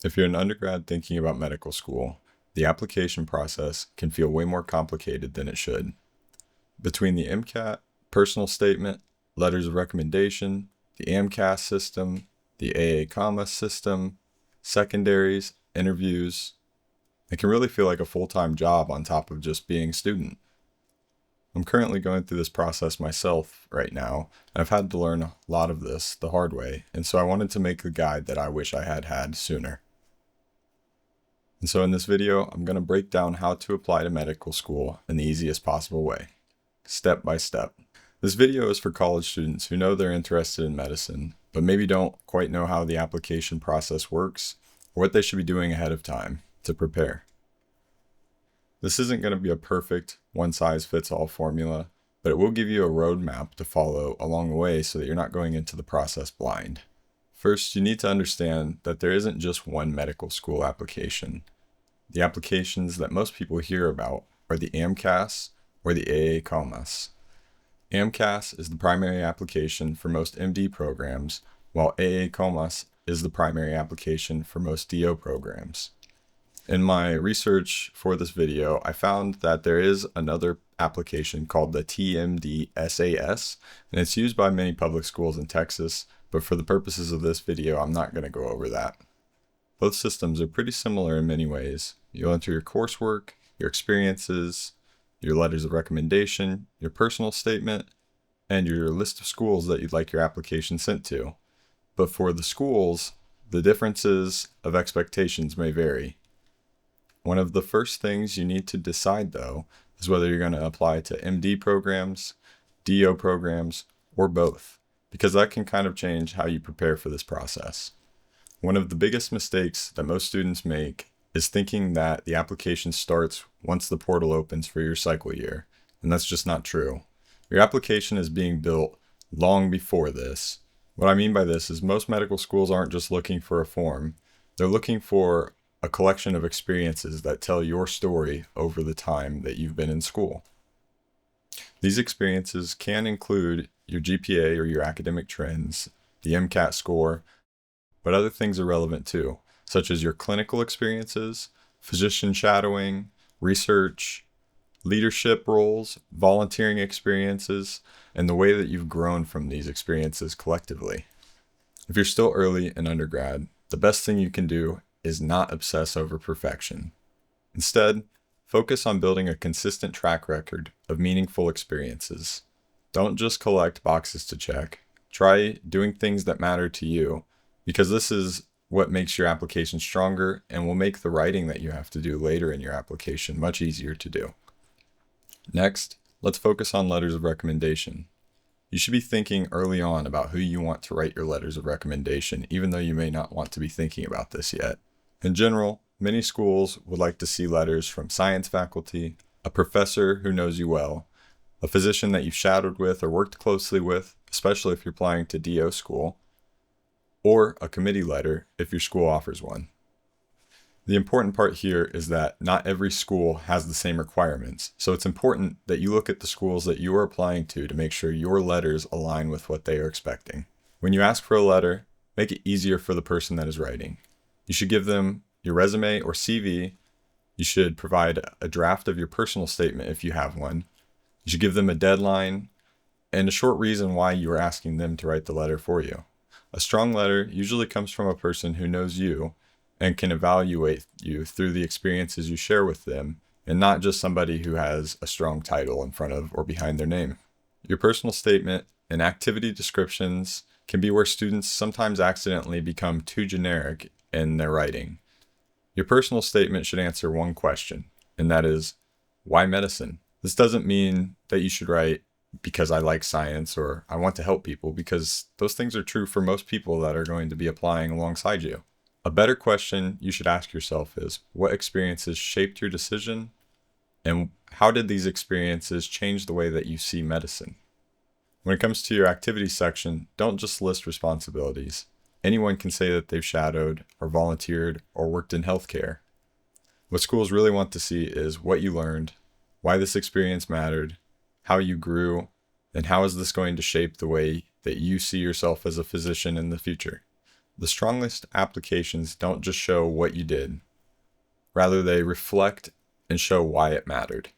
If you're an undergrad thinking about medical school, the application process can feel way more complicated than it should. Between the MCAT, personal statement, letters of recommendation, the AMCAS system, the AA system, secondaries, interviews, it can really feel like a full-time job on top of just being a student. I'm currently going through this process myself right now, and I've had to learn a lot of this the hard way, and so I wanted to make the guide that I wish I had had sooner. And so in this video, I'm going to break down how to apply to medical school in the easiest possible way, step by step. This video is for college students who know they're interested in medicine, but maybe don't quite know how the application process works or what they should be doing ahead of time to prepare. This isn't going to be a perfect one-size-fits-all formula, but it will give you a roadmap to follow along the way so that you're not going into the process blind. First, you need to understand that there isn't just one medical school application. The applications that most people hear about are the AMCAS or the AA-COMAS. AMCAS is the primary application for most MD programs, while AA-COMAS is the primary application for most DO programs. In my research for this video, I found that there is another application called the TMD-SAS, and it's used by many public schools in Texas, but for the purposes of this video, I'm not going to go over that. Both systems are pretty similar in many ways. You'll enter your coursework, your experiences, your letters of recommendation, your personal statement, and your list of schools that you'd like your application sent to. But for the schools, the differences of expectations may vary. One of the first things you need to decide, though, is whether you're going to apply to MD programs, DO programs, or both, because that can kind of change how you prepare for this process. One of the biggest mistakes that most students make is thinking that the application starts once the portal opens for your cycle year, and that's just not true. Your application is being built long before this. What I mean by this is most medical schools aren't just looking for a form, they're looking for a collection of experiences that tell your story over the time that you've been in school. These experiences can include your GPA or your academic trends, the MCAT score, but other things are relevant too, such as your clinical experiences, physician shadowing, research, leadership roles, volunteering experiences, and the way that you've grown from these experiences collectively. If you're still early in undergrad, the best thing you can do is not obsess over perfection. Instead, focus on building a consistent track record of meaningful experiences. Don't just collect boxes to check. Try doing things that matter to you, because this is what makes your application stronger and will make the writing that you have to do later in your application much easier to do. Next, let's focus on letters of recommendation. You should be thinking early on about who you want to write your letters of recommendation, even though you may not want to be thinking about this yet. In general, many schools would like to see letters from science faculty, a professor who knows you well, a physician that you've shadowed with or worked closely with, especially if you're applying to DO school, or a committee letter if your school offers one. The important part here is that not every school has the same requirements, so it's important that you look at the schools that you are applying to make sure your letters align with what they are expecting. When you ask for a letter, make it easier for the person that is writing. You should give them your resume or CV. You should provide a draft of your personal statement if you have one. You should give them a deadline and a short reason why you are asking them to write the letter for you. A strong letter usually comes from a person who knows you and can evaluate you through the experiences you share with them, and not just somebody who has a strong title in front of or behind their name. Your personal statement and activity descriptions can be where students sometimes accidentally become too generic in their writing. Your personal statement should answer one question, and that is, why medicine? This doesn't mean that you should write because I like science or I want to help people, because those things are true for most people that are going to be applying alongside you. A better question you should ask yourself is, what experiences shaped your decision, and how did these experiences change the way that you see medicine? When it comes to your activity section, don't just list responsibilities. Anyone can say that they've shadowed or volunteered or worked in healthcare. What schools really want to see is what you learned, why this experience mattered, how you grew, and how is this going to shape the way that you see yourself as a physician in the future. The strongest applications don't just show what you did. Rather, they reflect and show why it mattered.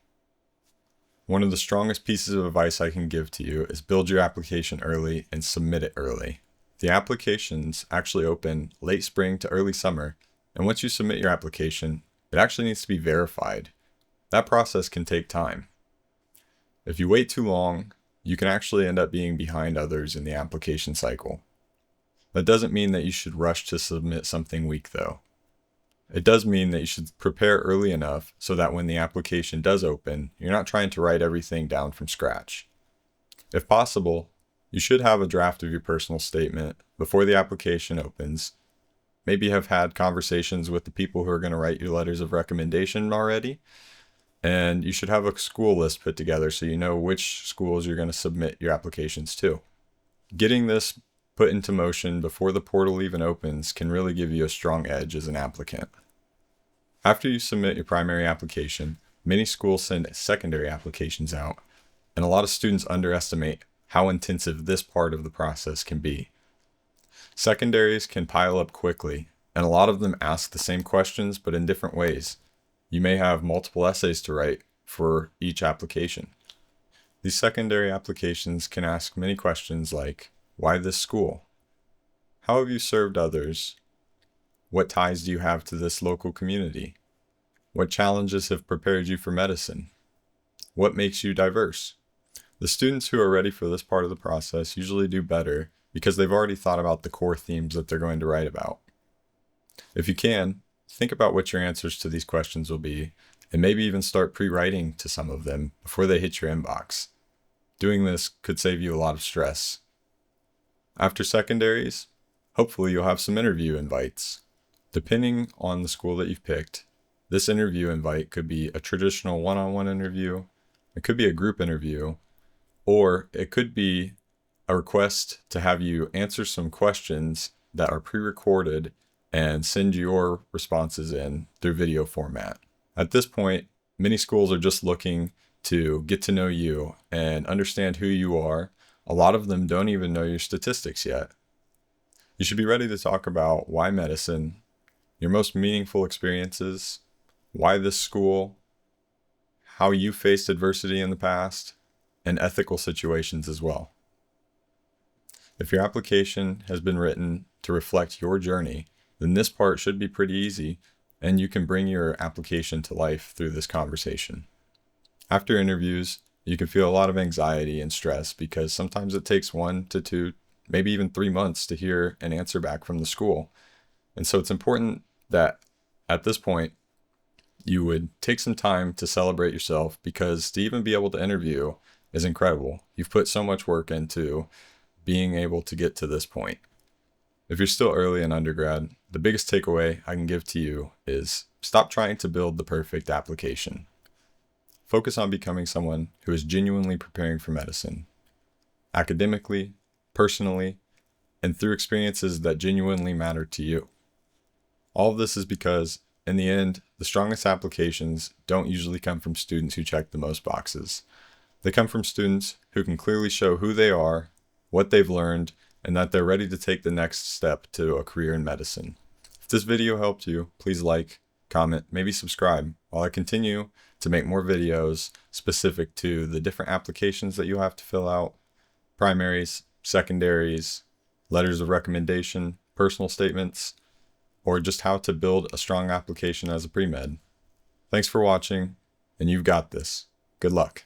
One of the strongest pieces of advice I can give to you is build your application early and submit it early. The applications actually open late spring to early summer, and once you submit your application, it actually needs to be verified. That process can take time. If you wait too long, you can actually end up being behind others in the application cycle. That doesn't mean that you should rush to submit something weak, though. It does mean that you should prepare early enough so that when the application does open, you're not trying to write everything down from scratch. If possible, you should have a draft of your personal statement before the application opens. Maybe have had conversations with the people who are going to write your letters of recommendation already. And you should have a school list put together so you know which schools you're going to submit your applications to. Getting this put into motion before the portal even opens can really give you a strong edge as an applicant. After you submit your primary application, many schools send secondary applications out, and a lot of students underestimate how intensive this part of the process can be. Secondaries can pile up quickly, and a lot of them ask the same questions but in different ways. You may have multiple essays to write for each application. These secondary applications can ask many questions like, why this school? How have you served others? What ties do you have to this local community? What challenges have prepared you for medicine? What makes you diverse? The students who are ready for this part of the process usually do better because they've already thought about the core themes that they're going to write about. If you can, think about what your answers to these questions will be, and maybe even start pre-writing to some of them before they hit your inbox. Doing this could save you a lot of stress. After secondaries, hopefully you'll have some interview invites. Depending on the school that you've picked, this interview invite could be a traditional one-on-one interview, it could be a group interview, or it could be a request to have you answer some questions that are pre-recorded and send your responses in through video format. At this point, many schools are just looking to get to know you and understand who you are. A lot of them don't even know your statistics yet. You should be ready to talk about why medicine, your most meaningful experiences, why this school, how you faced adversity in the past, and ethical situations as well. If your application has been written to reflect your journey, then this part should be pretty easy, and you can bring your application to life through this conversation. After interviews, you can feel a lot of anxiety and stress because sometimes it takes 1 to 2, maybe even 3 months to hear an answer back from the school. And so it's important that at this point, you would take some time to celebrate yourself, because to even be able to interview is incredible. You've put so much work into being able to get to this point. If you're still early in undergrad, the biggest takeaway I can give to you is stop trying to build the perfect application. Focus on becoming someone who is genuinely preparing for medicine, academically, personally, and through experiences that genuinely matter to you. All of this is because, in the end, the strongest applications don't usually come from students who check the most boxes. They come from students who can clearly show who they are, what they've learned, and that they're ready to take the next step to a career in medicine. If this video helped you, please like, comment, maybe subscribe while I continue to make more videos specific to the different applications that you have to fill out, primaries, secondaries, letters of recommendation, personal statements, or just how to build a strong application as a pre-med. Thanks for watching, and you've got this. Good luck.